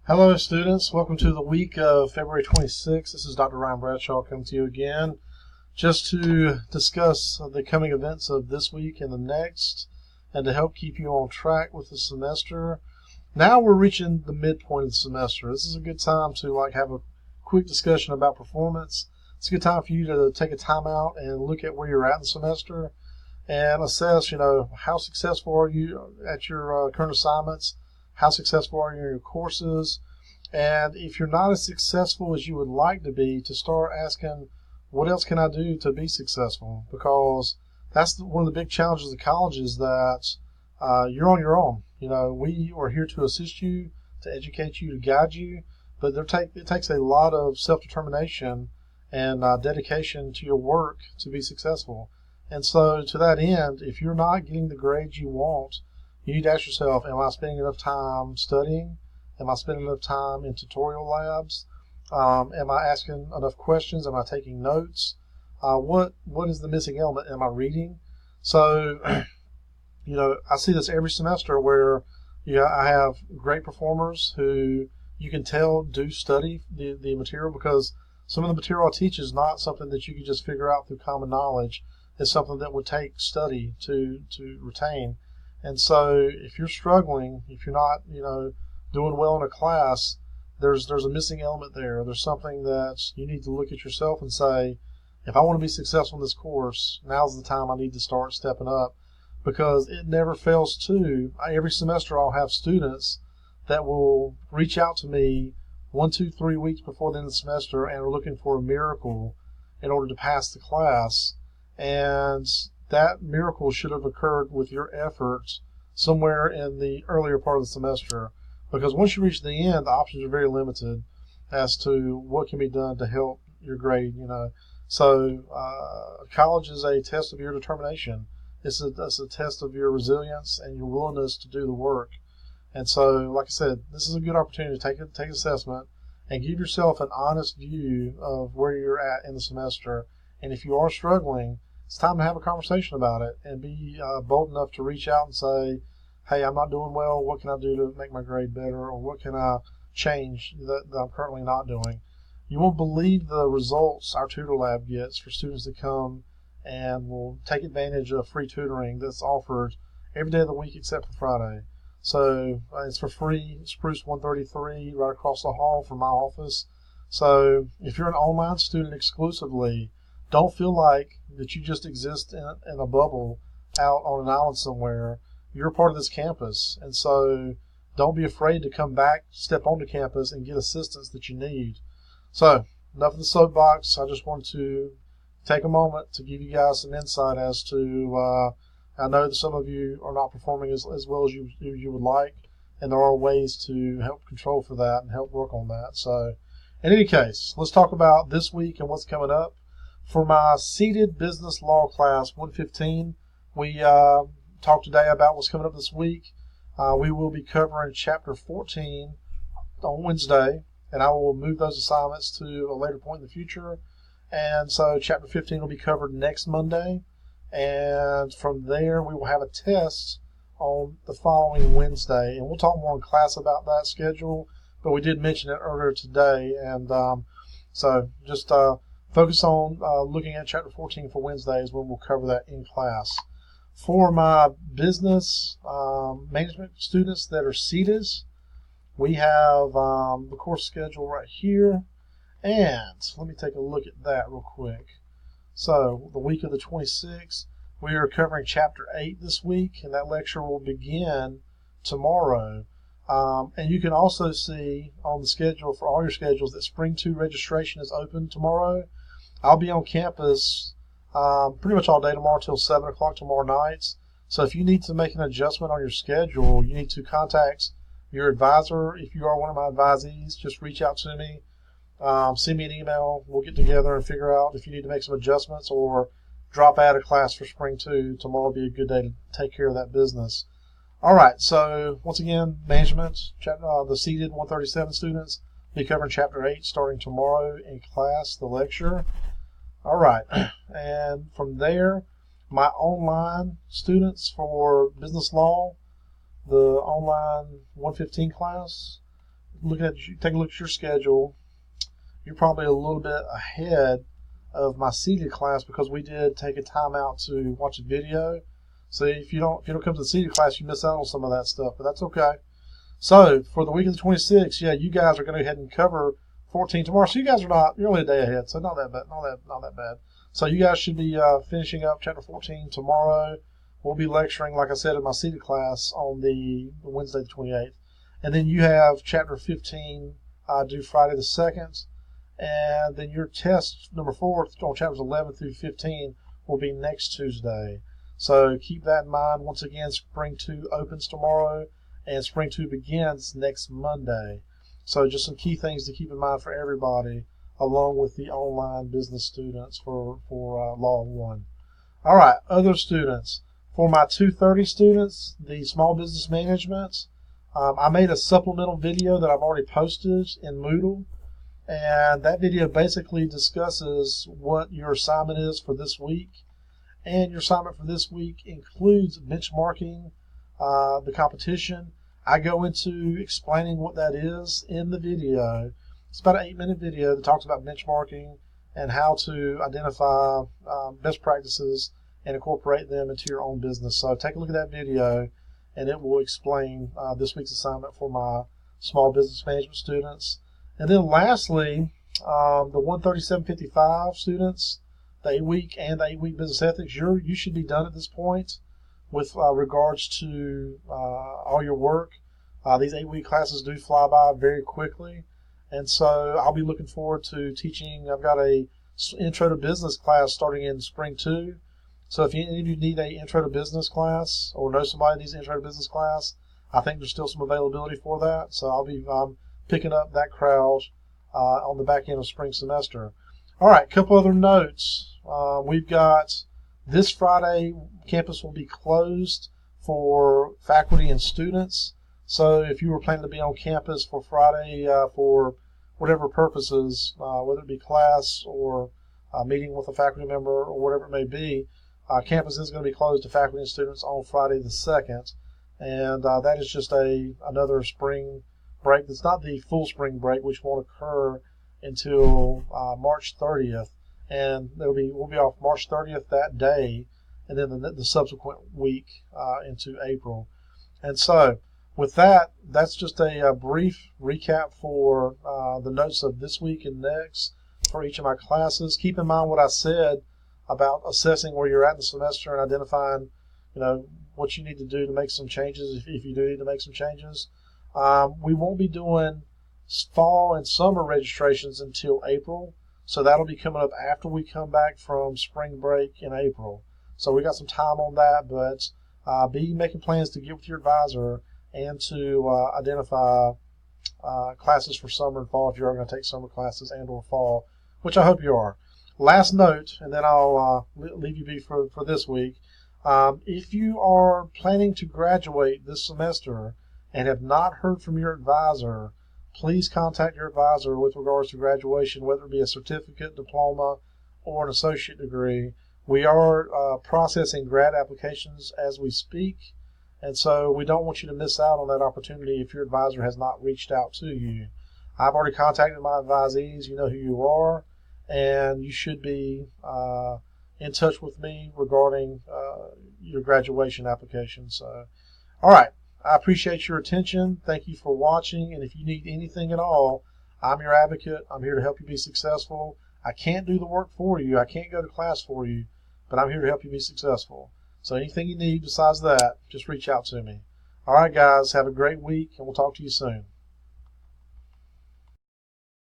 Hello, students. Welcome to the week of February 26th. This is Dr. Ryan Bradshaw coming to you again just to discuss the coming events of this week and the next and to help keep you on track with the semester. Now we're reaching the midpoint of the semester. This is a good time to have a quick discussion about performance. It's a good time for you to take a time out and look at where you're at in the semester and assess, how successful are you at your current assignments, how successful are you in your courses, and if you're not as successful as you would like to be, to start asking, what else can I do to be successful? Because that's one of the big challenges of college is that you're on your own. We are here to assist you, to educate you, to guide you, but it takes a lot of self-determination and dedication to your work to be successful. And so to that end, if you're not getting the grades you want, you need to ask yourself, am I spending enough time studying? Am I spending enough time in tutorial labs? Am I asking enough questions? Am I taking notes? What is the missing element? Am I reading? So, I see this every semester where I have great performers who you can tell do study the material, because some of the material I teach is not something that you can just figure out through common knowledge. It's something that would take study to retain. And so if you're struggling, if you're not, doing well in a class, there's a missing element there. There's something that you need to look at yourself and say, if I want to be successful in this course, now's the time I need to start stepping up, because it never fails to. Every semester I'll have students that will reach out to me 1, 2, 3 weeks before the end of the semester and are looking for a miracle in order to pass the class. And that miracle should have occurred with your efforts somewhere in the earlier part of the semester, because once you reach the end, the options are very limited as to what can be done to help your grade. So college is a test of your determination. It's a test of your resilience and your willingness to do the work. And so, like I said, this is a good opportunity to take assessment and give yourself an honest view of where you're at in the semester. And if you are struggling, it's time to have a conversation about it and be bold enough to reach out and say, hey, I'm not doing well. What can I do to make my grade better? Or what can I change that I'm currently not doing? You won't believe the results our tutor lab gets for students that come and will take advantage of free tutoring that's offered every day of the week except for Friday. So it's for free. Spruce 133 right across the hall from my office. So if you're an online student exclusively, don't feel like that you just exist in a bubble out on an island somewhere. You're a part of this campus, and so don't be afraid to come back, step onto campus, and get assistance that you need. So enough of the soapbox. I just want to take a moment to give you guys some insight as to, I know that some of you are not performing as well as you would like, and there are ways to help control for that and help work on that. So in any case, let's talk about this week and what's coming up. For my seated business law class 115, we talked today about what's coming up this week. We will be covering Chapter 14 on Wednesday, and I will move those assignments to a later point in the future. And so Chapter 15 will be covered next Monday, and from there we will have a test on the following Wednesday. And we'll talk more in class about that schedule, but we did mention it earlier today. And so just focus on looking at Chapter 14 for Wednesdays when we'll cover that in class. For my business management students that are CETAs, we have the course schedule right here. And let me take a look at that real quick. So the week of the 26th, we are covering Chapter 8 this week, and that lecture will begin tomorrow. And you can also see on the schedule for all your schedules that Spring 2 registration is open tomorrow. I'll be on campus pretty much all day tomorrow till 7 o'clock tomorrow night. So if you need to make an adjustment on your schedule, you need to contact your advisor. If you are one of my advisees, just reach out to me. Send me an email. We'll get together and figure out if you need to make some adjustments or drop out of class for Spring 2. Tomorrow will be a good day to take care of that business. All right, so once again, management, the seated 137 students will be covering Chapter 8 starting tomorrow in class, the lecture. All right, and from there, my online students for business law, the online 115 class, take a look at your schedule, you're probably a little bit ahead of my seated class because we did take a time out to watch a video. So if you don't come to the seated class, you miss out on some of that stuff, but that's okay. So for the week of the 26th, yeah, you guys are going to go ahead and cover 14 tomorrow. So you guys you're only a day ahead, so not that bad. So you guys should be finishing up chapter 14 tomorrow. We'll be lecturing, like I said, in my seated class on the Wednesday the 28th. And then you have chapter 15 due Friday the 2nd. And then your test number 4 on chapters 11 through 15 will be next Tuesday. So keep that in mind. Once again, Spring 2 opens tomorrow, and Spring 2 begins next Monday. So just some key things to keep in mind for everybody, along with the online business students for Law 1. All right, other students. For my 230 students, the small business management, I made a supplemental video that I've already posted in Moodle. And that video basically discusses what your assignment is for this week. And your assignment for this week includes benchmarking the competition. I go into explaining what that is in the video. It's about an 8-minute video that talks about benchmarking and how to identify best practices and incorporate them into your own business. So take a look at that video, and it will explain this week's assignment for my small business management students. And then lastly, the 137.55 students, the 8-week and the 8-week business ethics, you should be done at this point with regards to all your work. These 8-week classes do fly by very quickly. And so I'll be looking forward to teaching. I've got a intro to business class starting in Spring 2. So if any of you need an intro to business class or know somebody who needs an intro to business class, I think there's still some availability for that. So I'll be picking up that crowd on the back end of spring semester. All right, a couple other notes. We've got this Friday, campus will be closed for faculty and students. So if you were planning to be on campus for Friday for whatever purposes, whether it be class or meeting with a faculty member or whatever it may be, campus is going to be closed to faculty and students on Friday the 2nd. And that is just another spring break. That's not the full spring break, which won't occur until March 30th. And we'll be off March 30th that day, and then the subsequent week into April. And so with that, that's just a brief recap for the notes of this week and next for each of my classes. Keep in mind what I said about assessing where you're at in the semester and identifying, what you need to do to make some changes if you do need to make some changes. We won't be doing fall and summer registrations until April, so that'll be coming up after we come back from spring break in April. So we got some time on that, but be making plans to get with your advisor and to identify classes for summer and fall if you are going to take summer classes and or fall, which I hope you are. Last note, and then I'll leave you be for this week. If you are planning to graduate this semester and have not heard from your advisor, please contact your advisor with regards to graduation, whether it be a certificate, diploma, or an associate degree. We are processing grad applications as we speak, and so we don't want you to miss out on that opportunity if your advisor has not reached out to you. I've already contacted my advisees. You know who you are, and you should be in touch with me regarding your graduation application. So, all right. I appreciate your attention. Thank you for watching. And if you need anything at all, I'm your advocate. I'm here to help you be successful. I can't do the work for you. I can't go to class for you, but I'm here to help you be successful. So anything you need besides that, just reach out to me. All right, guys, have a great week, and we'll talk to you soon.